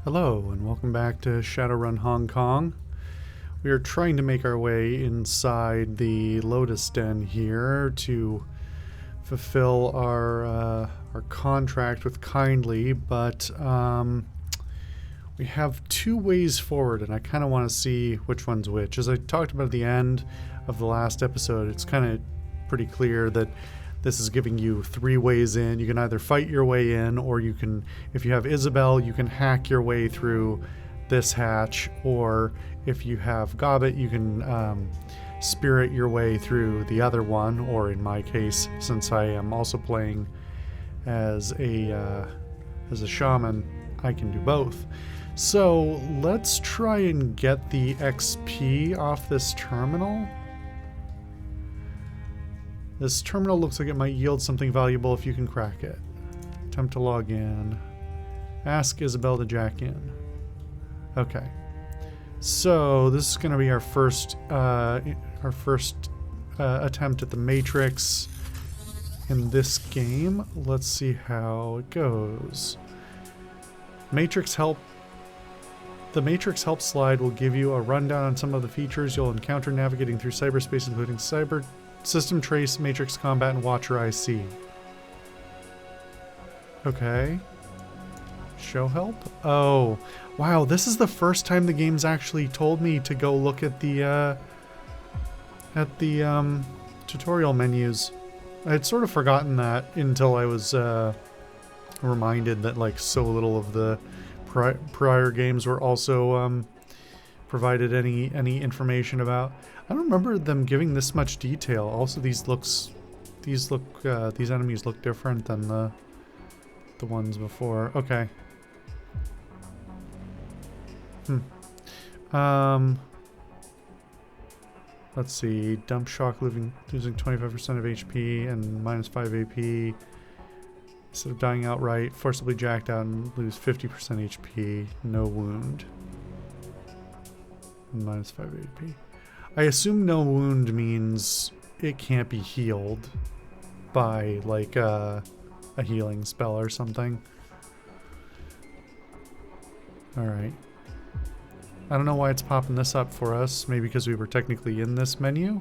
Hello and welcome back to Shadowrun Hong Kong. We are trying to make our way inside the Lotus Den here to fulfill our contract with Kindly, but we have two ways forward and I kind of want to see which one's which. As I talked about at the end of the last episode, it's kind of pretty clear that this is giving you three ways in. You can either fight your way in, or you can, if you have Isabel, you can hack your way through this hatch, or if you have Gobbet, you can spirit your way through the other one, or in my case, since I am also playing as a shaman, I can do both. So let's try and get the XP off this terminal. This terminal looks like it might yield something valuable if you can crack it. Attempt to log in. Ask Isabel to jack in. Okay. So this is going to be our first attempt at the Matrix in this game. Let's see how it goes. Matrix help. The Matrix Help slide will give you a rundown on some of the features you'll encounter navigating through cyberspace, including System Trace, Matrix Combat, and Watcher IC. Okay. Show help? Oh, wow, this is the first time the game's actually told me to go look at the tutorial menus. I had sort of forgotten that until I was reminded that like so little of the prior games were also provided any information about. I don't remember them giving this much detail. Also, these enemies look different than the ones before. Okay. Let's see. Dump shock, losing 25% of HP and minus 5 AP. Instead of dying outright, forcibly jacked out and lose 50% HP. No wound. And minus 5 AP. I assume no wound means it can't be healed by like a healing spell or something. Alright. I don't know why it's popping this up for us. Maybe because we were technically in this menu.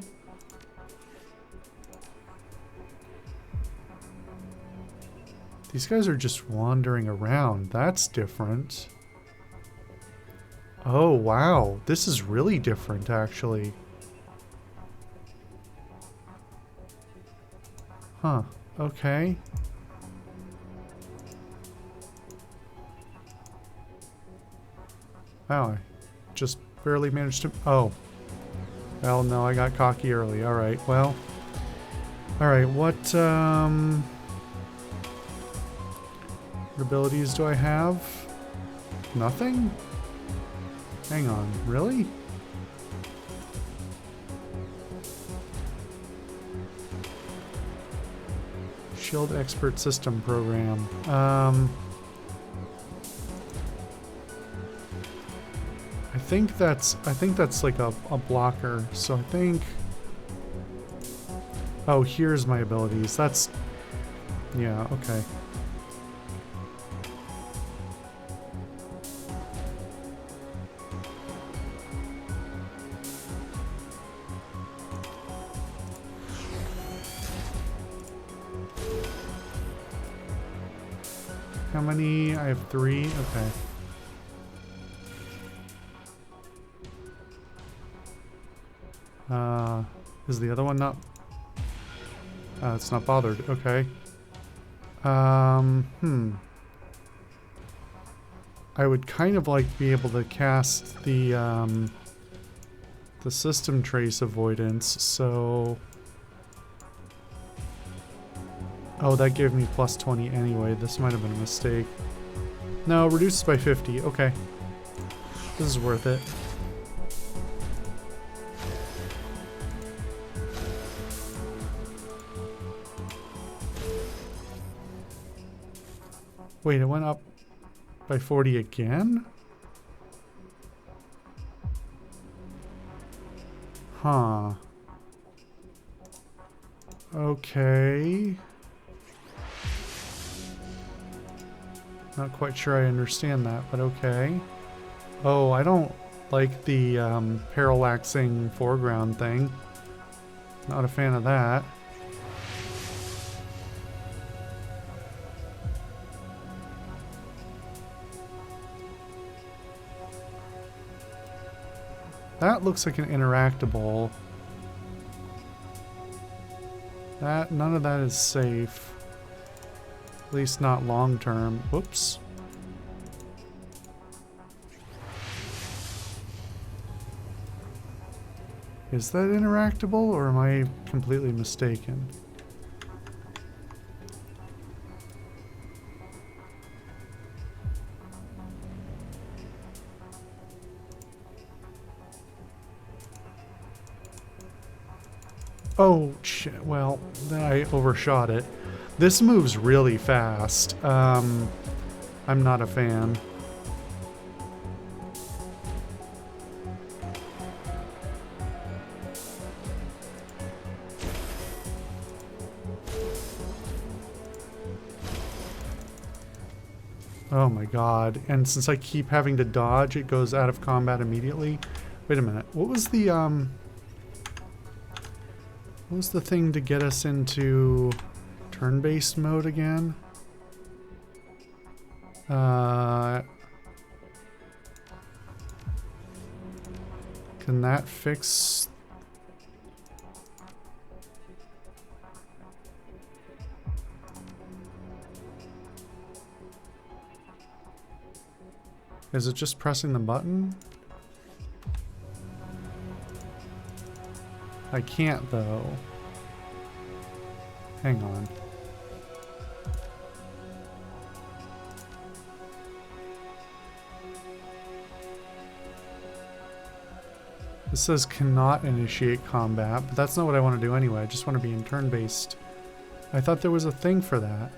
These guys are just wandering around. That's different. Oh, wow. This is really different, actually. Huh. Okay. Wow, I just barely managed to... Oh. Well, no, I got cocky early. Alright, well... Alright, what abilities do I have? Nothing? Hang on, really? Shield Expert System Program. I think that's like a blocker. So I think. Oh, here's my abilities. That's. Yeah. Okay. How many? I have 3. Okay. Is the other one not? It's not bothered. Okay. I would kind of like to be able to cast the system trace avoidance, so... Oh, that gave me plus 20 anyway. This might have been a mistake. No, reduces by 50. Okay. This is worth it. Wait, it went up by 40 again? Huh. Okay. Not quite sure I understand that, but okay. Oh, I don't like the parallaxing foreground thing. Not a fan of that. That looks like an interactable. None of that is safe. At least not long term. Whoops. Is that interactable, or am I completely mistaken? Oh, shit. Well, I overshot it. This moves really fast. I'm not a fan. Oh my god. And since I keep having to dodge, it goes out of combat immediately. Wait a minute. What was the thing to get us into turn-based mode again? Can that fix... Is it just pressing the button? I can't, though. Hang on. This says cannot initiate combat, but that's not what I want to do anyway. I just want to be in turn-based. I thought there was a thing for that.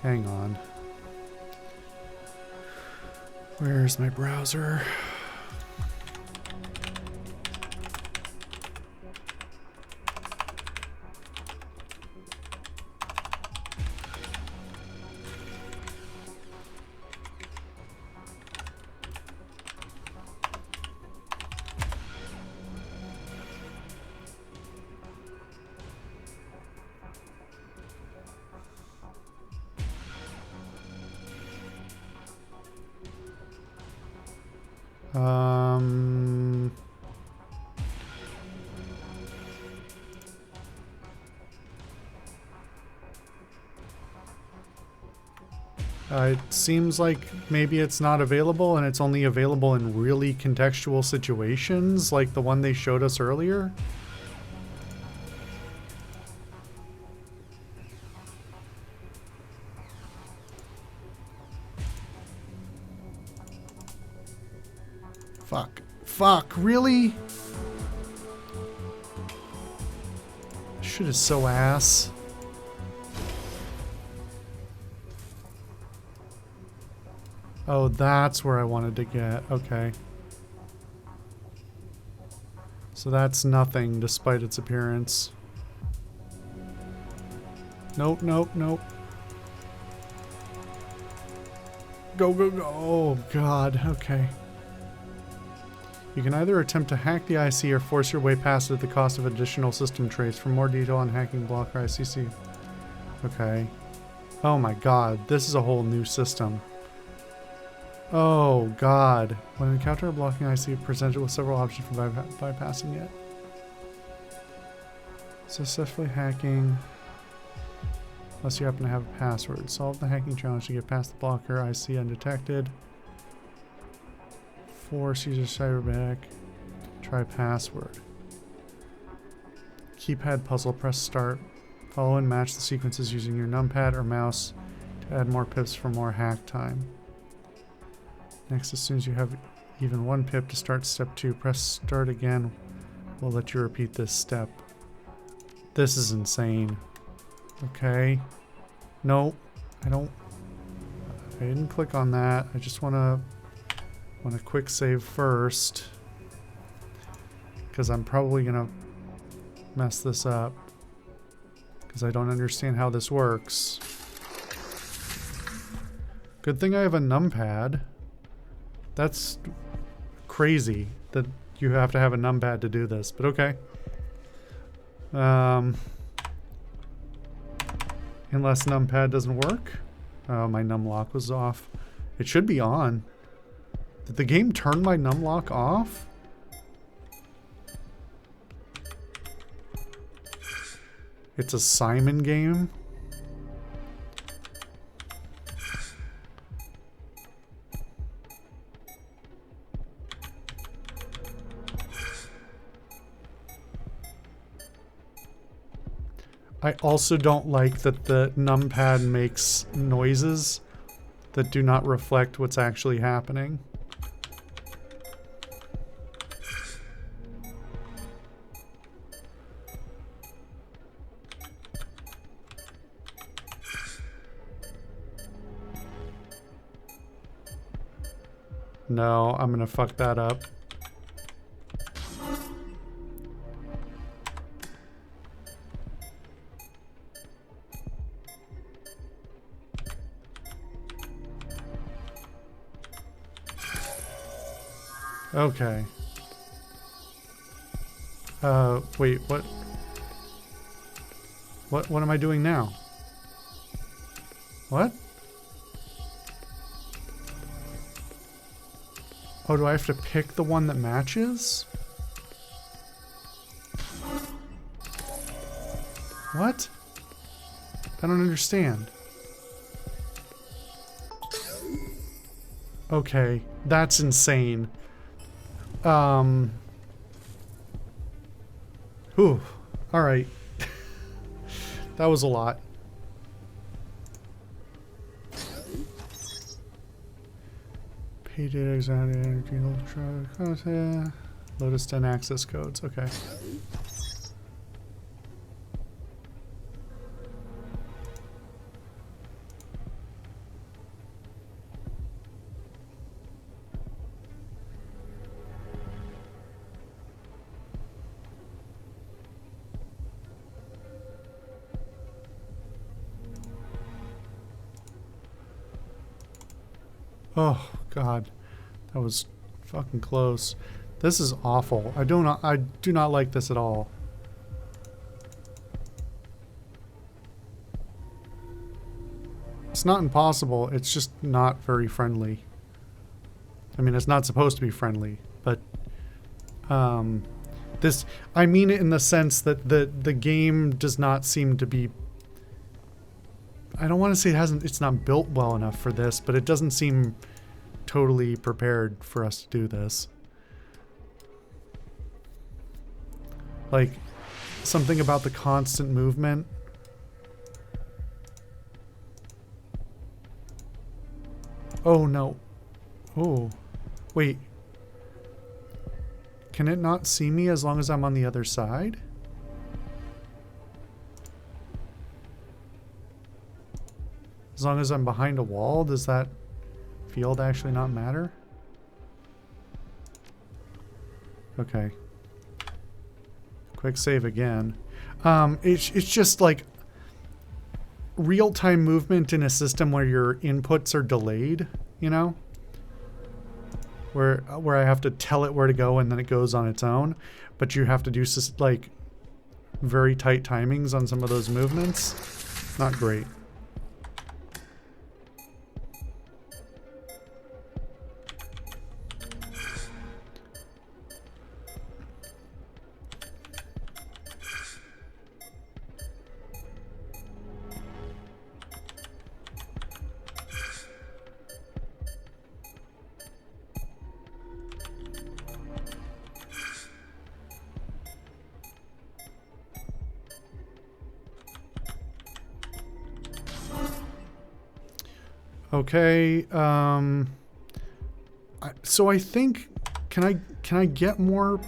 Hang on. Where's my browser? It seems like maybe it's not available and it's only available in really contextual situations, like the one they showed us earlier. Fuck. Fuck, really? Shit is so ass. Oh, that's where I wanted to get. Okay. So that's nothing, despite its appearance. Nope, nope, nope. Go, go, go. Oh, God. Okay. You can either attempt to hack the IC or force your way past it at the cost of additional system trace. For more detail on hacking blocker ICC. Okay. Oh my god, this is a whole new system. Oh god. When encounter a blocking IC, presented with several options for bypassing it. Successfully hacking. Unless you happen to have a password. Solve the hacking challenge to get past the blocker IC undetected. Force user cyberback. Try password. Keypad puzzle. Press start. Follow and match the sequences using your numpad or mouse to add more pips for more hack time. Next, as soon as you have even one pip to start step 2, press start again. We'll let you repeat this step. This is insane. Okay. No, I didn't click on that. I just want to quick save first, because I'm probably gonna mess this up because I don't understand how this works. Good thing I have a numpad. That's crazy that you have to have a numpad to do this, but okay. Unless numpad doesn't work. Oh, my numlock was off. It should be on. Did the game turn my numlock off? It's a Simon game. I also don't like that the numpad makes noises that do not reflect what's actually happening. No, I'm gonna fuck that up. Okay. Wait, what? What am I doing now? What? Oh, do I have to pick the one that matches? What? I don't understand. Okay, that's insane. Whew. Alright. That was a lot. Pay data, exotic energy, ultra, Lotus 10 access codes. Okay. Oh God, that was fucking close. This is awful. I do not like this at all. It's not impossible, it's just not very friendly. I mean, it's not supposed to be friendly, but this, I mean it in the sense that the game does not seem to be, I don't want to say it's not built well enough for this, but it doesn't seem totally prepared for us to do this. Like, something about the constant movement. Oh no. Oh. Wait. Can it not see me as long as I'm on the other side? As long as I'm behind a wall, does that field actually not matter? Okay. Quick save again. It's just like real-time movement in a system where your inputs are delayed, you know? Where I have to tell it where to go and then it goes on its own, but you have to do like very tight timings on some of those movements. Not great. Okay, so I think, can I get more?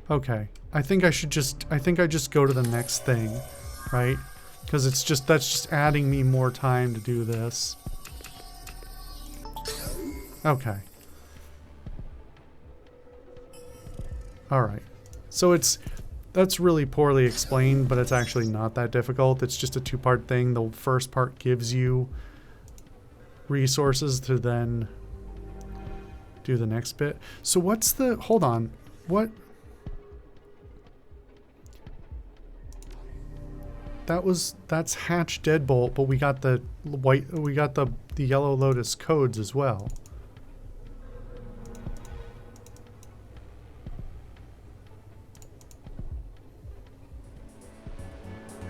Okay, I think I just go to the next thing, right? Because that's just adding me more time to do this. Okay. All right. So it's That's really poorly explained, but it's actually not that difficult. It's just a two-part thing. The first part gives you resources to then do the next bit. So what's the... Hold on. What... That's Hatch Deadbolt, but we got the white... We got the Yellow Lotus codes as well.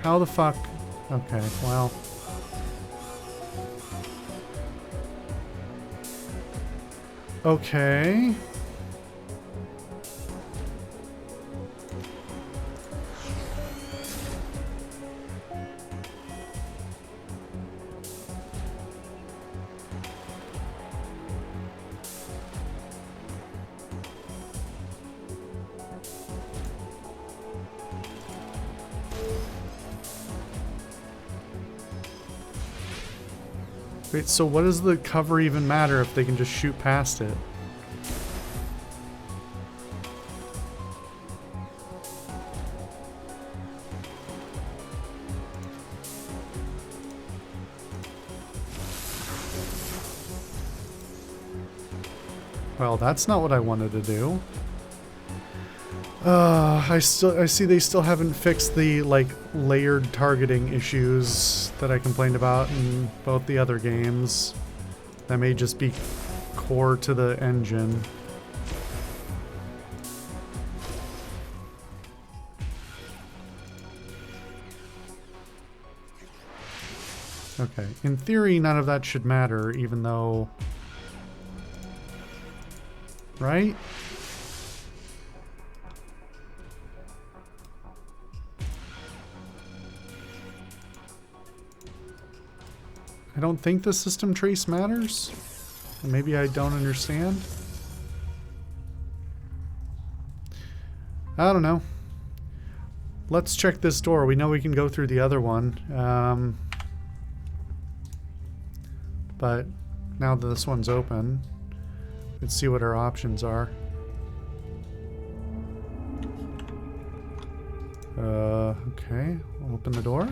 How the fuck... Okay, well... Okay... Wait, so what does the cover even matter if they can just shoot past it? Well, that's not what I wanted to do. I see they still haven't fixed the, like, layered targeting issues that I complained about in both the other games. That may just be core to the engine. Okay, in theory, none of that should matter, even though... Right? I don't think the system trace matters. Maybe I don't understand. I don't know. Let's check this door. We know we can go through the other one. But now that this one's open, let's see what our options are. Okay. We'll open the door.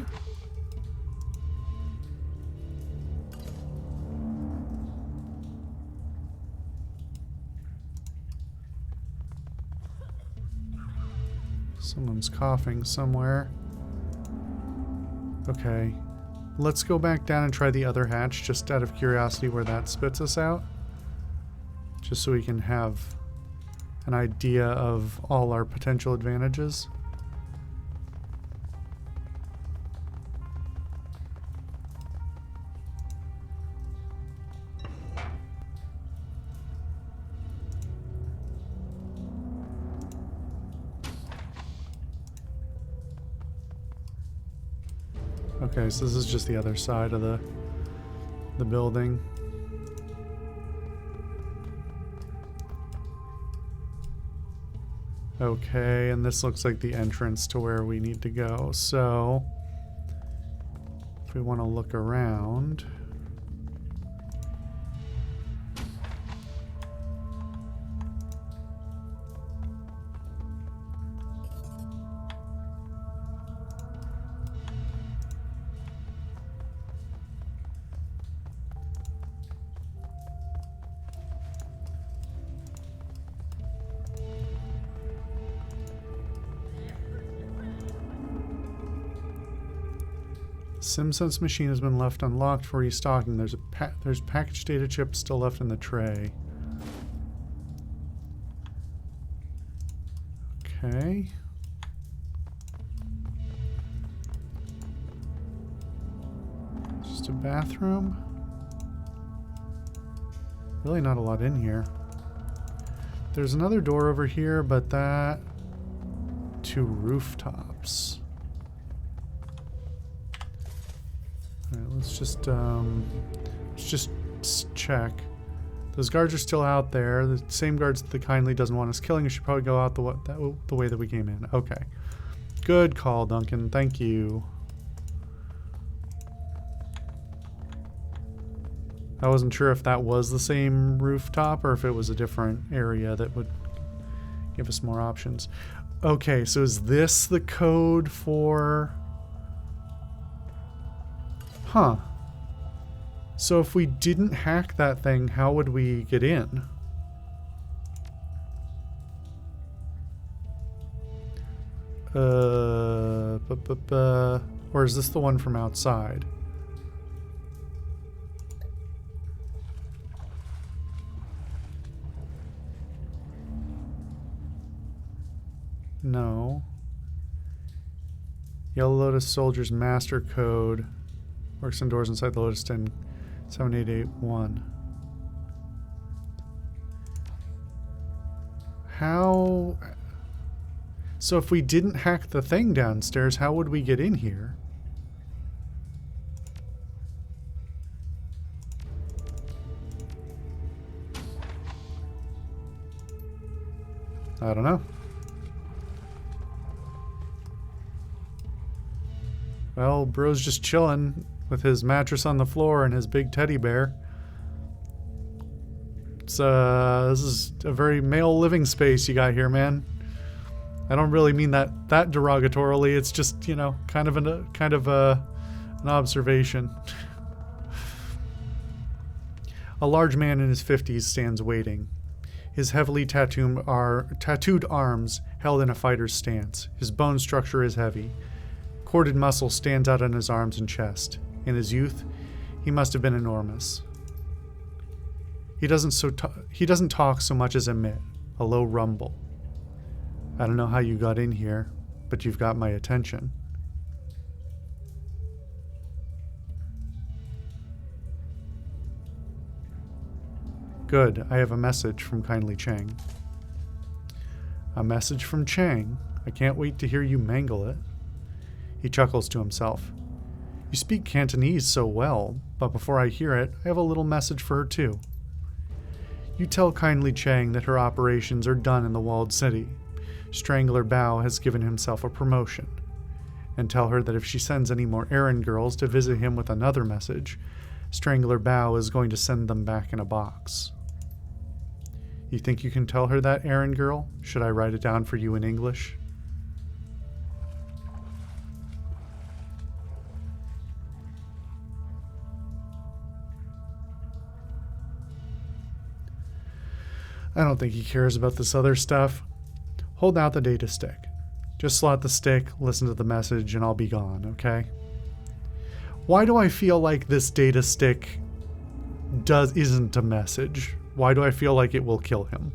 Someone's coughing somewhere. Okay. Let's go back down and try the other hatch, just out of curiosity where that spits us out. Just so we can have an idea of all our potential advantages. Okay, so this is just the other side of the building. Okay, and this looks like the entrance to where we need to go. So, if we want to look around... SimSense machine has been left unlocked for restocking. There's package data chip still left in the tray. Okay. Just a bathroom. Really not a lot in here. There's another door over here, but that to rooftops. Alright, let's just check. Those guards are still out there. The same guards that the kindly doesn't want us killing. We should probably go out the way that we came in. Okay. Good call, Duncan. Thank you. I wasn't sure if that was the same rooftop or if it was a different area that would give us more options. Okay, so is this the code for... Huh. So if we didn't hack that thing, how would we get in? Or is this the one from outside? No. Yellow Lotus Soldier's master code works on doors inside the Lotus Den 7881. How... So if we didn't hack the thing downstairs, how would we get in here? I don't know. Well, bro's just chilling with his mattress on the floor and his big teddy bear. This is a very male living space you got here, man. I don't really mean that derogatorily. It's just, you know, kind of an observation. A large man in his 50s stands waiting. His heavily tattooed arms held in a fighter's stance. His bone structure is heavy. Corded muscle stands out on his arms and chest. In his youth, he must have been enormous. He doesn't talk so much as emit a low rumble. I don't know how you got in here, but you've got my attention. Good, I have a message from Kindly Chang. A message from Chang? I can't wait to hear you mangle it. He chuckles to himself. You speak Cantonese so well, but before I hear it, I have a little message for her too. You tell Kindly Chang that her operations are done in the walled city. Strangler Bao has given himself a promotion. And tell her that if she sends any more errand girls to visit him with another message, Strangler Bao is going to send them back in a box. You think you can tell her that, errand girl? Should I write it down for you in English? I don't think he cares about this other stuff. Hold out the data stick. Just slot the stick, listen to the message, and I'll be gone, okay? Why do I feel like this data stick isn't a message? Why do I feel like it will kill him?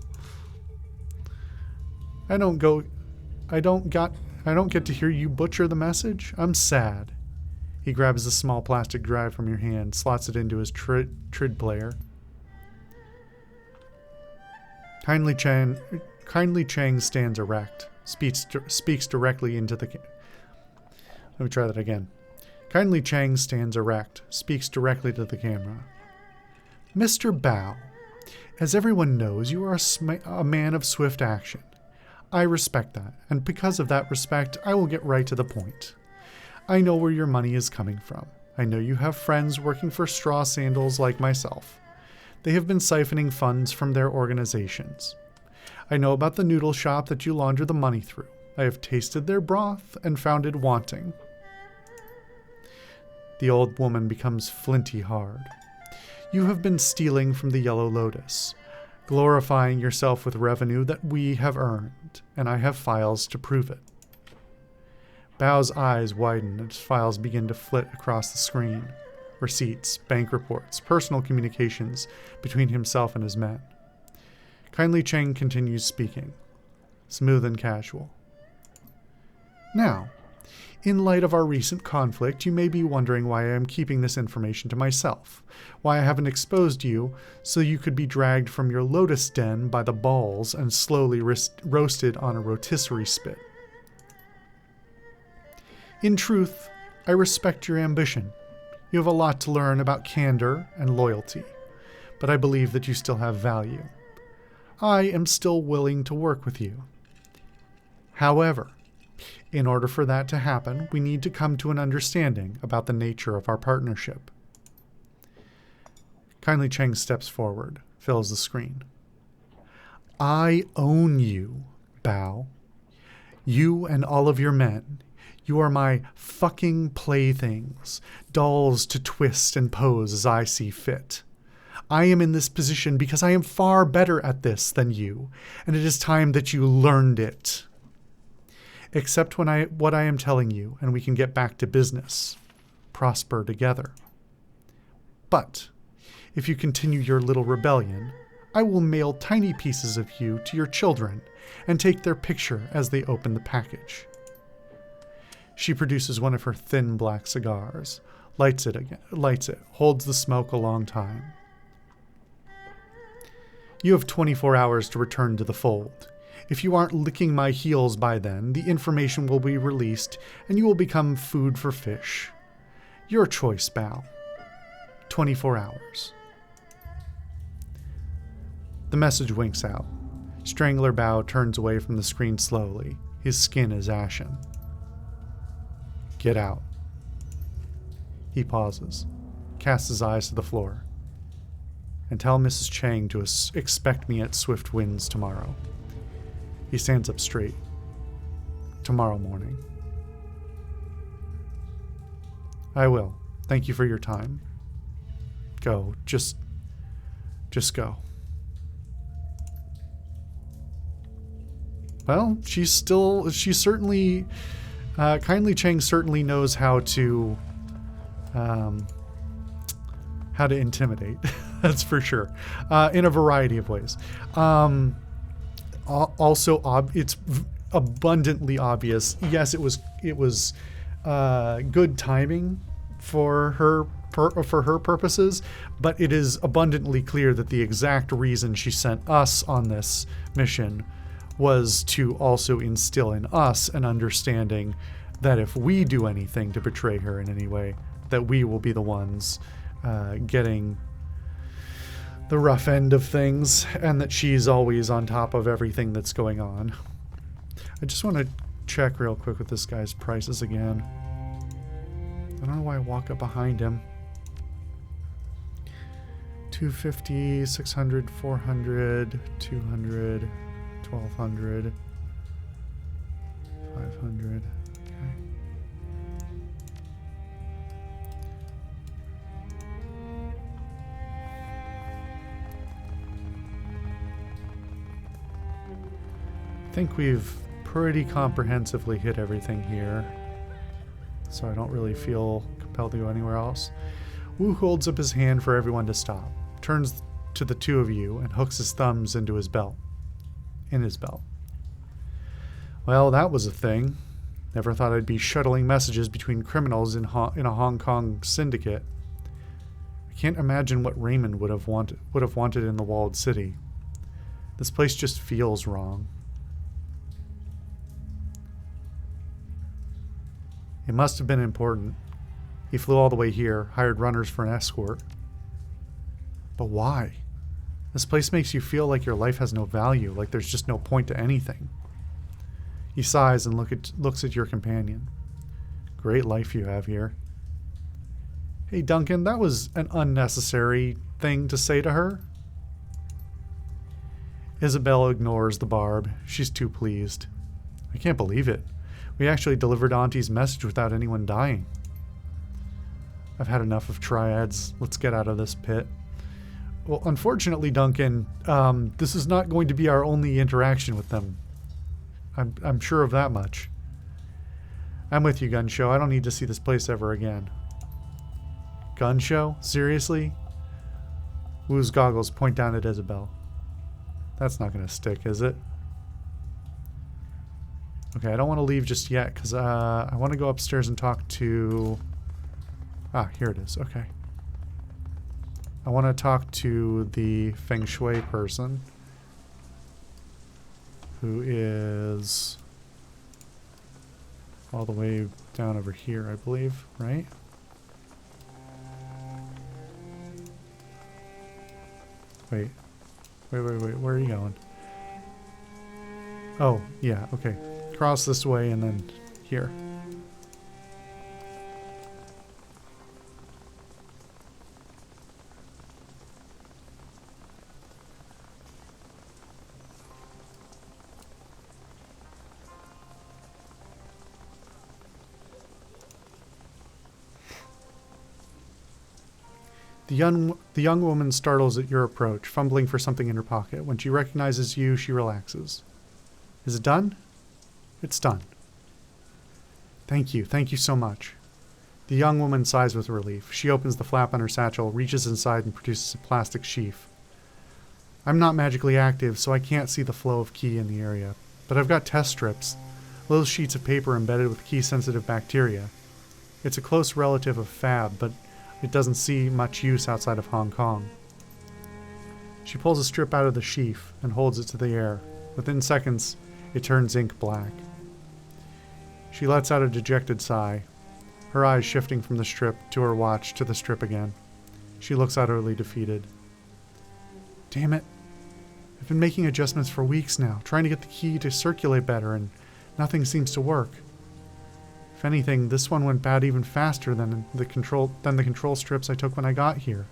I don't get to hear you butcher the message. I'm sad. He grabs the small plastic drive from your hand, slots it into his trid player. Kindly Chang stands erect, speaks directly into the... Let me try that again. Kindly Chang stands erect, speaks directly to the camera. Mr. Bao, as everyone knows, you are a man of swift action. I respect that, and because of that respect, I will get right to the point. I know where your money is coming from. I know you have friends working for straw sandals like myself. They have been siphoning funds from their organizations. I know about the noodle shop that you launder the money through. I have tasted their broth and found it wanting. The old woman becomes flinty hard. You have been stealing from the Yellow Lotus, glorifying yourself with revenue that we have earned, and I have files to prove it. Bao's eyes widen and his files begin to flit across the screen. Receipts, bank reports, personal communications between himself and his men. Kindly Chang continues speaking, smooth and casual. Now, in light of our recent conflict, you may be wondering why I am keeping this information to myself, why I haven't exposed you so you could be dragged from your lotus den by the balls and slowly roasted on a rotisserie spit. In truth, I respect your ambition. You have a lot to learn about candor and loyalty, but I believe that you still have value. I am still willing to work with you. However, in order for that to happen, we need to come to an understanding about the nature of our partnership. Kindly Chang steps forward, fills the screen. I own you, Bao. You and all of your men, you are my fucking playthings, dolls to twist and pose as I see fit. I am in this position because I am far better at this than you, and it is time that you learned it. Accept what I am telling you, and we can get back to business. Prosper together. But if you continue your little rebellion, I will mail tiny pieces of you to your children and take their picture as they open the package. She produces one of her thin black cigars, lights it, holds the smoke a long time. You have 24 hours to return to the fold. If you aren't licking my heels by then, the information will be released and you will become food for fish. Your choice, Bao. 24 hours. The message winks out. Strangler Bao turns away from the screen slowly. His skin is ashen. Get out. He pauses, casts his eyes to the floor. And tell Mrs. Chang to expect me at Swift Winds tomorrow. He stands up straight. Tomorrow morning. I will. Thank you for your time. Go. Just go. Well, she certainly, Kindly Chang certainly knows how to intimidate. That's for sure. In a variety of ways. Also, it's abundantly obvious. Yes, it was good timing for her purposes, but it is abundantly clear that the exact reason she sent us on this mission was to also instill in us an understanding that if we do anything to betray her in any way, that we will be the ones getting the rough end of things, and that she's always on top of everything that's going on. I just want to check real quick with this guy's prices again. I don't know why I walk up behind him. 250, 600, 400, 200, 1200, 500. Okay. I think we've pretty comprehensively hit everything here, so I don't really feel compelled to go anywhere else. Wu holds up his hand for everyone to stop, turns to the two of you, and hooks his thumbs into his belt. Well, that was a thing. Never thought I'd be shuttling messages between criminals in a Hong Kong syndicate. I can't imagine what Raymond would have wanted in the walled city. This place just feels wrong. It must have been important. He flew all the way here, hired runners for an escort. But why? This place makes you feel like your life has no value, like there's just no point to anything. He sighs and looks at your companion. Great life you have here. Hey Duncan, that was an unnecessary thing to say to her. Isabella ignores the barb. She's too pleased. I can't believe it. We actually delivered Auntie's message without anyone dying. I've had enough of triads. Let's get out of this pit. Well, unfortunately, Duncan, this is not going to be our only interaction with them. I'm sure of that much. I'm with you, Gun Show. I don't need to see this place ever again. Gun Show? Seriously? Wu's goggles point down at Isabel. That's not going to stick, is it? Okay, I don't want to leave just yet, because I want to go upstairs and talk to... Ah, here it is. Okay. I want to talk to the Feng Shui person, who is all the way down over here, I believe, right? Wait, where are you going? Oh, yeah, okay. Cross this way and then here. The young woman startles at your approach, fumbling for something in her pocket. When she recognizes you, she relaxes. Is it done? It's done. Thank you so much. The young woman sighs with relief. She opens the flap on her satchel, reaches inside, and produces a plastic sheath. I'm not magically active, so I can't see the flow of key in the area, but I've got test strips, little sheets of paper embedded with key-sensitive bacteria. It's a close relative of Fab, but it doesn't see much use outside of Hong Kong. She pulls a strip out of the sheath and holds it to the air. Within seconds, it turns ink black. She lets out a dejected sigh, her eyes shifting from the strip to her watch to the strip again. She looks utterly defeated. Damn it. I've been making adjustments for weeks now, trying to get the key to circulate better, and nothing seems to work. If anything, this one went bad even faster than the control strips I took when I got here.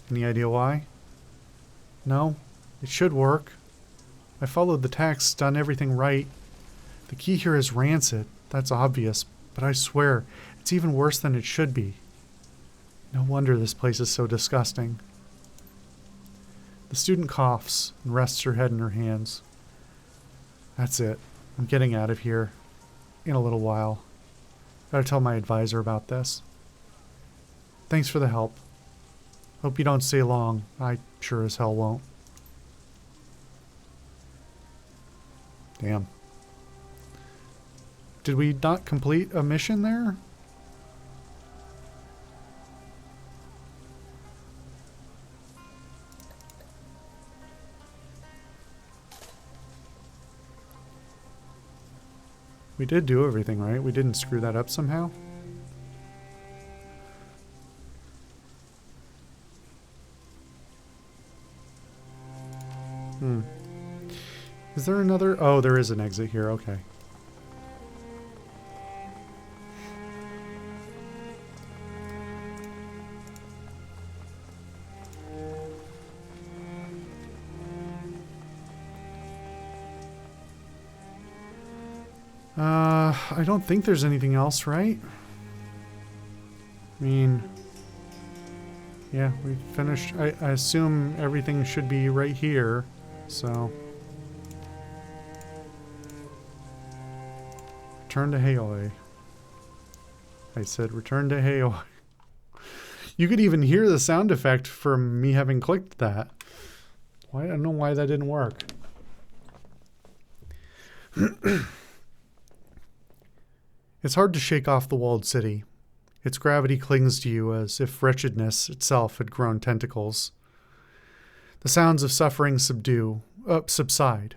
Any idea why? No, it should work. I followed the text, done everything right. The key here is rancid, that's obvious, but I swear, it's even worse than it should be. No wonder this place is so disgusting. The student coughs and rests her head in her hands. That's it. I'm getting out of here. In a little while. Gotta tell my advisor about this. Thanks for the help. Hope you don't stay long. I sure as hell won't. Damn. Did we not complete a mission there? We did do everything, right? We didn't screw that up somehow? Is there another? Oh, there is an exit here. Okay. I don't think there's anything else, right? I mean, yeah, we finished. I assume everything should be right here, so. Return to Haoi. I said return to Haoi. You could even hear the sound effect from me having clicked that. Why? I don't know why that didn't work. It's hard to shake off the walled city. Its gravity clings to you as if wretchedness itself had grown tentacles. The sounds of suffering subside,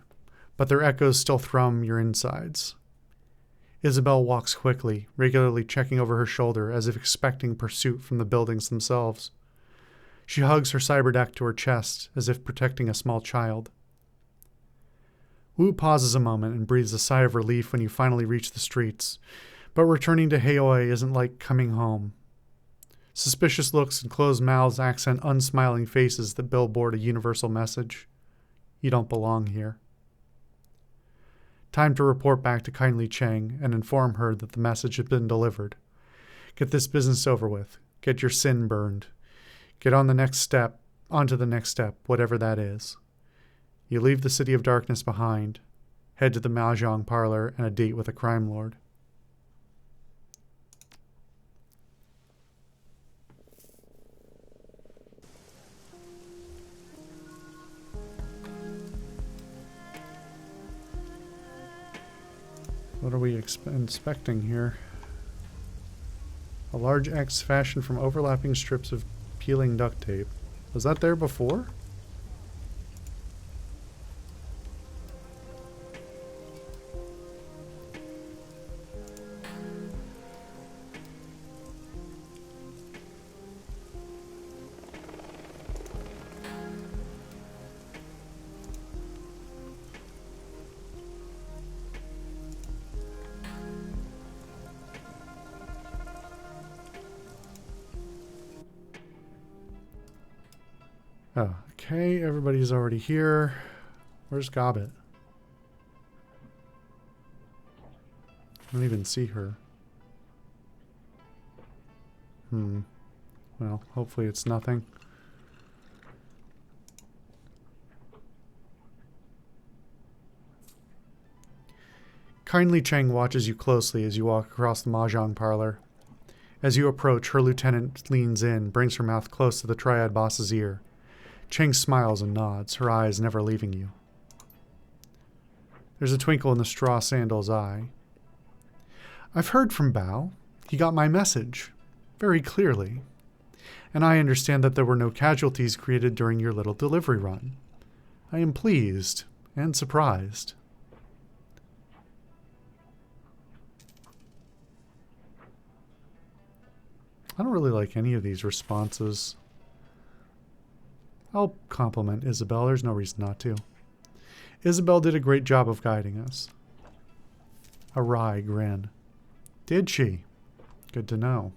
but their echoes still thrum your insides. Isabel walks quickly, regularly checking over her shoulder as if expecting pursuit from the buildings themselves. She hugs her cyberdeck to her chest as if protecting a small child. Wu pauses a moment and breathes a sigh of relief when you finally reach the streets. But returning to Haoi isn't like coming home. Suspicious looks and closed mouths accent unsmiling faces that billboard a universal message. You don't belong here. Time to report back to Kindly Chang and inform her that the message has been delivered. Get this business over with. Get your sin burned. Get onto the next step, whatever that is. You leave the City of Darkness behind, head to the Mahjong parlor and a date with a crime lord. What are we inspecting here? A large X fashioned from overlapping strips of peeling duct tape. Was that there before? Oh, okay, everybody's already here. Where's Gobbet? I don't even see her. Well, hopefully it's nothing. Kindly Cheng watches you closely as you walk across the mahjong parlor. As you approach, her lieutenant leans in, brings her mouth close to the triad boss's ear. Cheng smiles and nods, her eyes never leaving you. There's a twinkle in the straw sandal's eye. I've heard from Bao. He got my message. Very clearly. And I understand that there were no casualties created during your little delivery run. I am pleased and surprised. I don't really like any of these responses. I'll compliment Isabel. There's no reason not to. Isabel did a great job of guiding us. A wry grin. Did she? Good to know.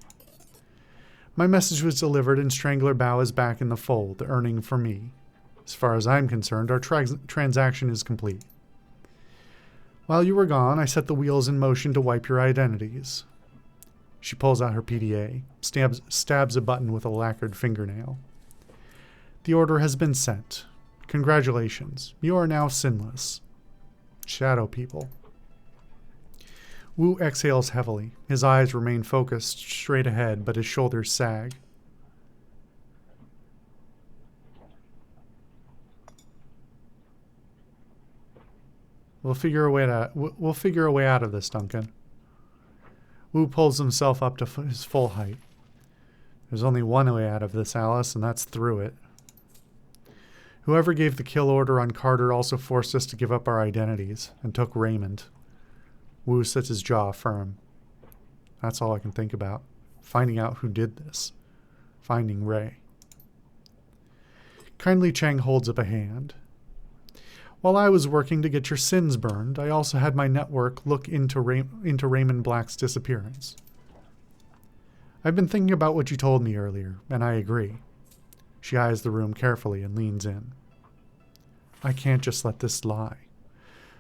My message was delivered and Strangler Bao is back in the fold, earning for me. As far as I'm concerned, our transaction is complete. While you were gone, I set the wheels in motion to wipe your identities. She pulls out her PDA, stabs a button with a lacquered fingernail. The order has been sent. Congratulations. You are now sinless. Shadow people. Wu exhales heavily. His eyes remain focused straight ahead, but his shoulders sag. We'll figure a way out of this, Duncan. Wu pulls himself up to his full height. There's only one way out of this, Alice, and that's through it. Whoever gave the kill order on Carter also forced us to give up our identities and took Raymond. Wu sets his jaw firm. That's all I can think about. Finding out who did this. Finding Ray. Kindly Cheng holds up a hand. While I was working to get your sins burned, I also had my network look into Raymond Black's disappearance. I've been thinking about what you told me earlier, and I agree. She eyes the room carefully and leans in. I can't just let this lie.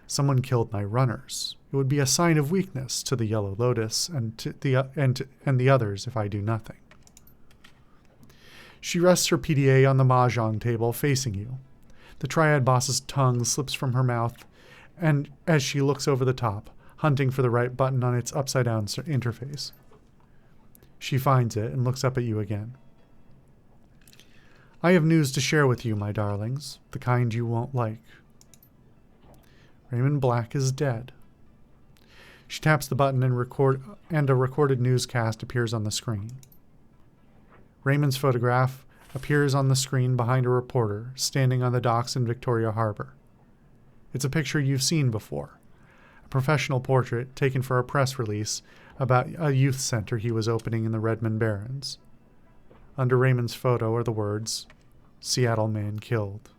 Someone killed my runners. It would be a sign of weakness to the Yellow Lotus and the others if I do nothing. She rests her PDA on the mahjong table facing you. The triad boss's tongue slips from her mouth, and as she looks over the top, hunting for the right button on its upside-down interface. She finds it and looks up at you again. I have news to share with you, my darlings, the kind you won't like. Raymond Black is dead. She taps the button and a recorded newscast appears on the screen. Raymond's photograph appears on the screen behind a reporter standing on the docks in Victoria Harbor. It's a picture you've seen before, a professional portrait taken for a press release about a youth center he was opening in the Redmond Barrens. Under Raymond's photo are the words, Seattle man killed.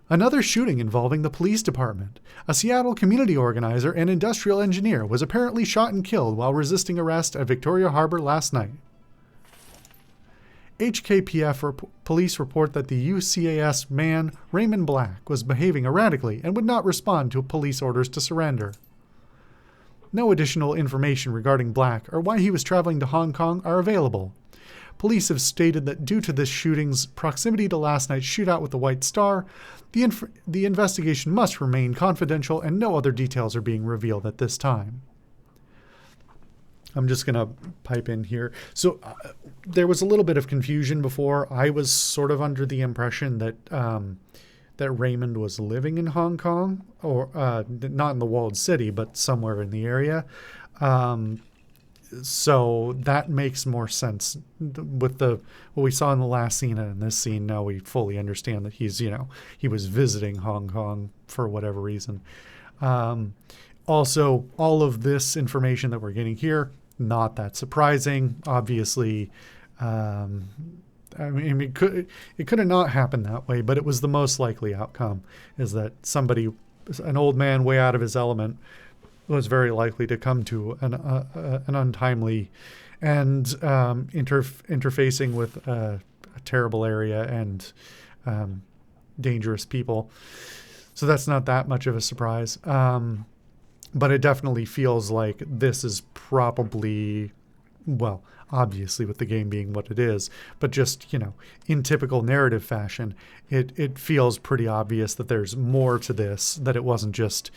Another shooting involving the police department. A Seattle community organizer and industrial engineer was apparently shot and killed while resisting arrest at Victoria Harbor last night. HKPF police report that the UCAS man, Raymond Black, was behaving erratically and would not respond to police orders to surrender. No additional information regarding Black or why he was traveling to Hong Kong are available. Police have stated that due to this shooting's proximity to last night's shootout with the White Star, the investigation must remain confidential and no other details are being revealed at this time. I'm just going to pipe in here. So there was a little bit of confusion before. I was sort of under the impression that that Raymond was living in Hong Kong, or not in the walled city, but somewhere in the area. So that makes more sense with what we saw in the last scene and in this scene. Now we fully understand that he was visiting Hong Kong for whatever reason. Also, all of this information that we're getting here, not that surprising. Obviously, I mean, it could have not happened that way, but it was the most likely outcome, is that an old man way out of his element, was very likely to come to an untimely and interfacing with a terrible area and dangerous people. So that's not that much of a surprise. But it definitely feels like this is probably well, obviously with the game being what it is, but just, you know, in typical narrative fashion, it feels pretty obvious that there's more to this, that it wasn't just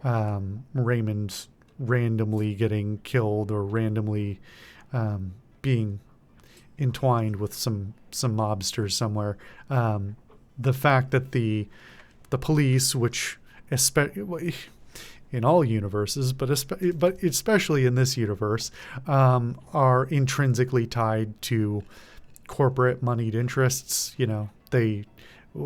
Raymond randomly getting killed or randomly being entwined with some mobsters somewhere. The fact that the police, which in all universes, but especially in this universe, are intrinsically tied to corporate moneyed interests. You know, they,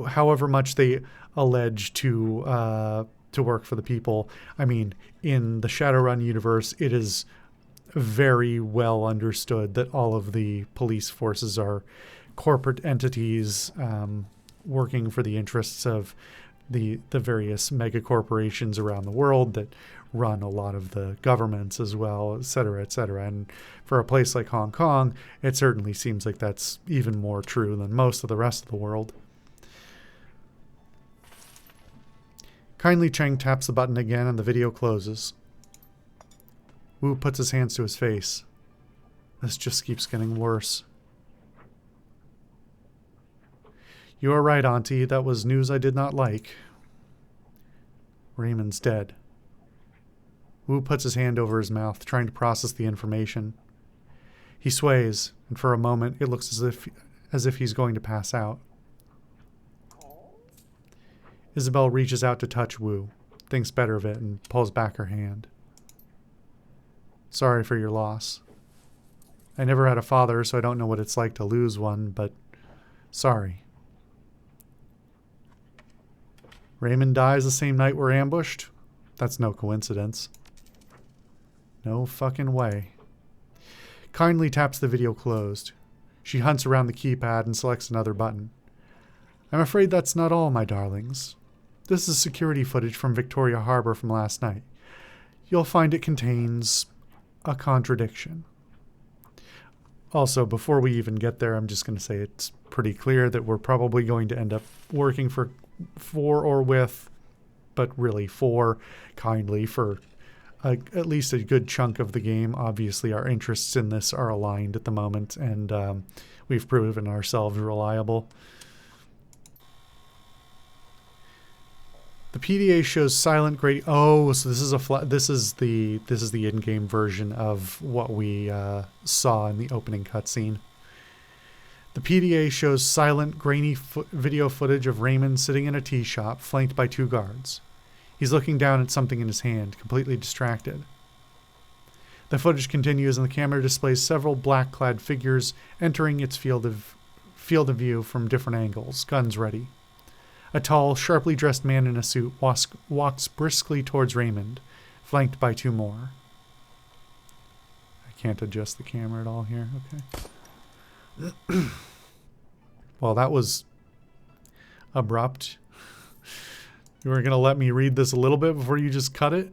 however much they allege to work for the people. I mean, in the Shadowrun universe, it is very well understood that all of the police forces are corporate entities working for the interests of the various mega corporations around the world that run a lot of the governments as well, et cetera, et cetera. And for a place like Hong Kong, it certainly seems like that's even more true than most of the rest of the world. Kindly Cheng taps the button again and the video closes. Wu puts his hands to his face. This just keeps getting worse. You are right, Auntie. That was news I did not like. Raymond's dead. Wu puts his hand over his mouth, trying to process the information. He sways, and for a moment it looks as if he's going to pass out. Isabel reaches out to touch Wu, thinks better of it, and pulls back her hand. Sorry for your loss. I never had a father, so I don't know what it's like to lose one, but sorry. Raymond dies the same night we're ambushed? That's no coincidence. No fucking way. Kindly taps the video closed. She hunts around the keypad and selects another button. I'm afraid that's not all, my darlings. This is security footage from Victoria Harbor from last night. You'll find it contains a contradiction. Also, before we even get there, I'm just going to say it's pretty clear that we're probably going to end up working for or with, but really for Kindly for at least a good chunk of the game. Obviously, our interests in this are aligned at the moment, and we've proven ourselves reliable. The PDA shows silent gray. Oh, so this is this is the in-game version of what we saw in the opening cutscene. The PDA shows silent, grainy video footage of Raymond sitting in a tea shop, flanked by two guards. He's looking down at something in his hand, completely distracted. The footage continues, and the camera displays several black-clad figures entering its field of view from different angles, guns ready. A tall, sharply dressed man in a suit walks briskly towards Raymond, flanked by two more. I can't adjust the camera at all here. Okay. Well, that was abrupt. You were going to let me read this a little bit before you just cut it?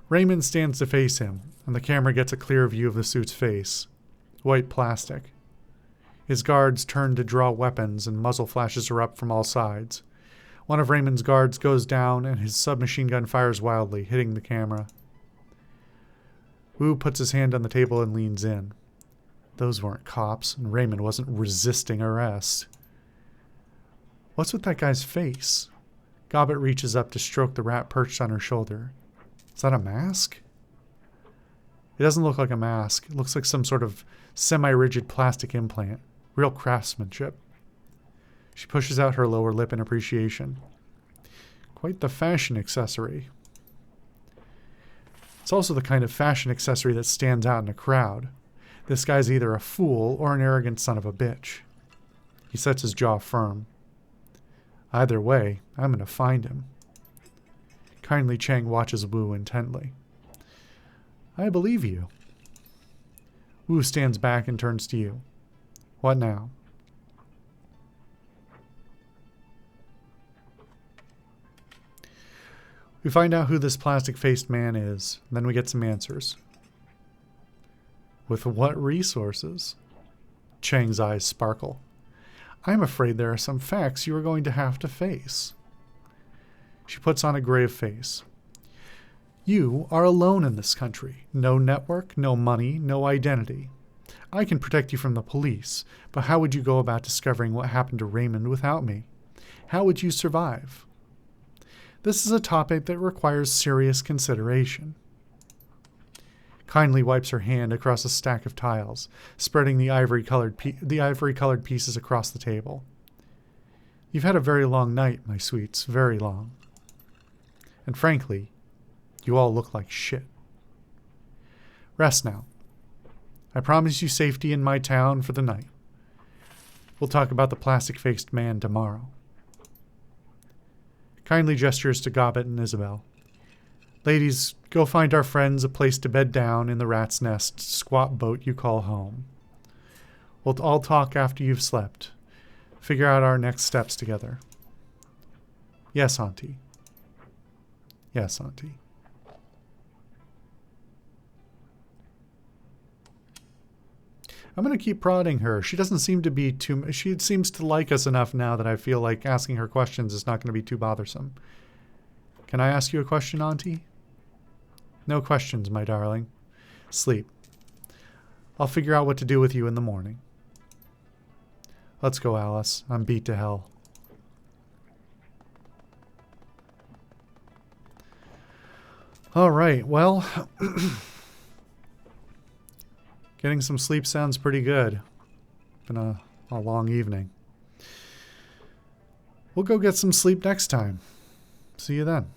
Raymond stands to face him, and the camera gets a clear view of the suit's face. White plastic. His guards turn to draw weapons, and muzzle flashes are up from all sides. One of Raymond's guards goes down, and his submachine gun fires wildly, hitting the camera. Wu puts his hand on the table and leans in. Those weren't cops, and Raymond wasn't resisting arrest. What's with that guy's face? Gobbet reaches up to stroke the rat perched on her shoulder. Is that a mask? It doesn't look like a mask. It looks like some sort of semi-rigid plastic implant. Real craftsmanship. She pushes out her lower lip in appreciation. Quite the fashion accessory. It's also the kind of fashion accessory that stands out in a crowd. This guy's either a fool or an arrogant son of a bitch. He sets his jaw firm. Either way, I'm going to find him. Kindly Cheng watches Wu intently. I believe you. Wu stands back and turns to you. What now? We find out who this plastic-faced man is, then we get some answers. With what resources? Cheng's eyes sparkle. I'm afraid there are some facts you are going to have to face. She puts on a grave face. You are alone in this country. No network, no money, no identity. I can protect you from the police, but how would you go about discovering what happened to Raymond without me? How would you survive? This is a topic that requires serious consideration. Kindly wipes her hand across a stack of tiles, spreading the ivory-colored pieces across the table. You've had a very long night, my sweets, very long. And frankly, you all look like shit. Rest now. I promise you safety in my town for the night. We'll talk about the plastic-faced man tomorrow. Kindly gestures to Gobbet and Isabel. Ladies, go find our friends a place to bed down in the rat's nest squat boat you call home. We'll all talk after you've slept. Figure out our next steps together. Yes, Auntie. Yes, Auntie. I'm going to keep prodding her. She doesn't seem to be too... She seems to like us enough now that I feel like asking her questions is not going to be too bothersome. Can I ask you a question, Auntie? No questions, my darling. Sleep. I'll figure out what to do with you in the morning. Let's go, Alice. I'm beat to hell. All right, well... Getting some sleep sounds pretty good. Been a long evening. We'll go get some sleep next time. See you then.